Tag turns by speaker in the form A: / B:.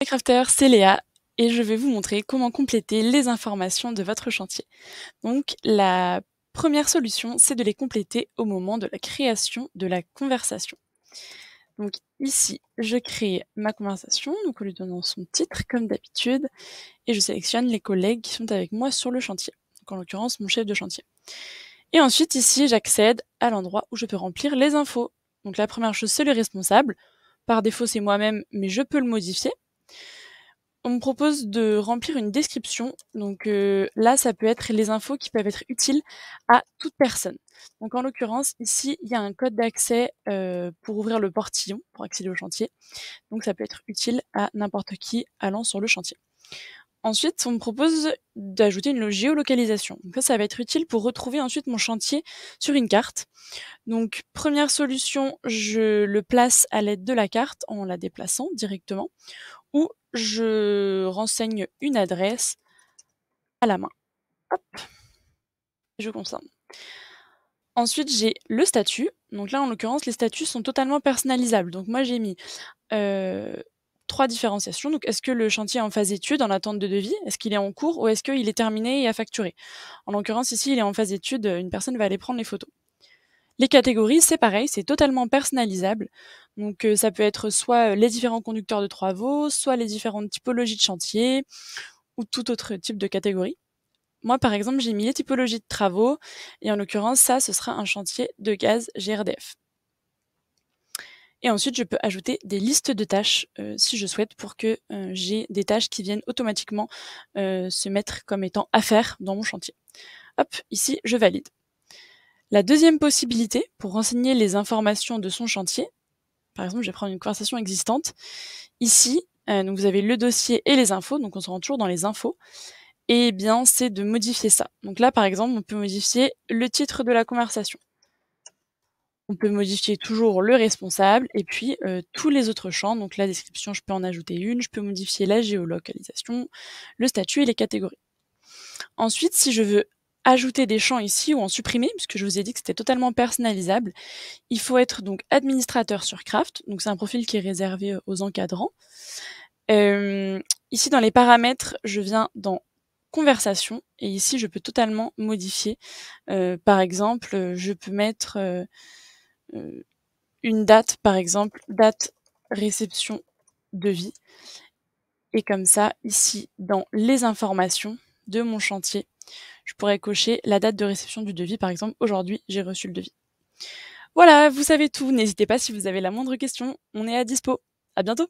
A: crafters, c'est Léa et je vais vous montrer comment compléter les informations de votre chantier. Donc la première solution, c'est de les compléter au moment de la création de la conversation. Donc ici, je crée ma conversation, donc en lui donnant son titre comme d'habitude, et je sélectionne les collègues qui sont avec moi sur le chantier, donc en l'occurrence mon chef de chantier. Et ensuite ici, j'accède à l'endroit où je peux remplir les infos. Donc la première chose, c'est le responsable. Par défaut, c'est moi-même, mais je peux le modifier. On me propose de remplir une description, donc là, ça peut être les infos qui peuvent être utiles à toute personne. Donc en l'occurrence, ici, il y a un code d'accès pour ouvrir le portillon, pour accéder au chantier. Donc ça peut être utile à n'importe qui allant sur le chantier. Ensuite, on me propose d'ajouter une géolocalisation. Donc ça va être utile pour retrouver ensuite mon chantier sur une carte. Donc première solution, je le place à l'aide de la carte en la déplaçant directement, ou je renseigne une adresse à la main. Hop, je confirme. Ensuite, j'ai le statut. Donc là, en l'occurrence, les statuts sont totalement personnalisables. Donc moi, j'ai mis 3 différenciations. Donc est-ce que le chantier est en phase d'étude, en attente de devis? Est-ce qu'il est en cours ou est-ce qu'il est terminé et à facturer? En l'occurrence, ici, il est en phase d'étude, une personne va aller prendre les photos. Les catégories, c'est pareil, c'est totalement personnalisable. Donc ça peut être soit les différents conducteurs de travaux, soit les différentes typologies de chantier, ou tout autre type de catégorie. Moi, par exemple, j'ai mis les typologies de travaux, et en l'occurrence, ça, ce sera un chantier de gaz GRDF. Et ensuite, je peux ajouter des listes de tâches si je souhaite, pour que j'ai des tâches qui viennent automatiquement se mettre comme étant à faire dans mon chantier. Hop, ici, je valide. La deuxième possibilité, pour renseigner les informations de son chantier, par exemple, je vais prendre une conversation existante. Ici, donc vous avez le dossier et les infos, donc on se rend toujours dans les infos. Et bien, c'est de modifier ça. Donc là, par exemple, on peut modifier le titre de la conversation. On peut modifier toujours le responsable et puis tous les autres champs. Donc la description, je peux en ajouter une. Je peux modifier la géolocalisation, le statut et les catégories. Ensuite, si je veux ajouter des champs ici ou en supprimer, puisque je vous ai dit que c'était totalement personnalisable, il faut être donc administrateur sur Craft. Donc c'est un profil qui est réservé aux encadrants. Ici, dans les paramètres, je viens dans conversation et ici, je peux totalement modifier. Par exemple, je peux mettre une date, par exemple, date réception devis. Et comme ça, ici, dans les informations de mon chantier, je pourrais cocher la date de réception du devis. Par exemple, aujourd'hui, j'ai reçu le devis. Voilà, vous savez tout. N'hésitez pas si vous avez la moindre question. On est à dispo. À bientôt!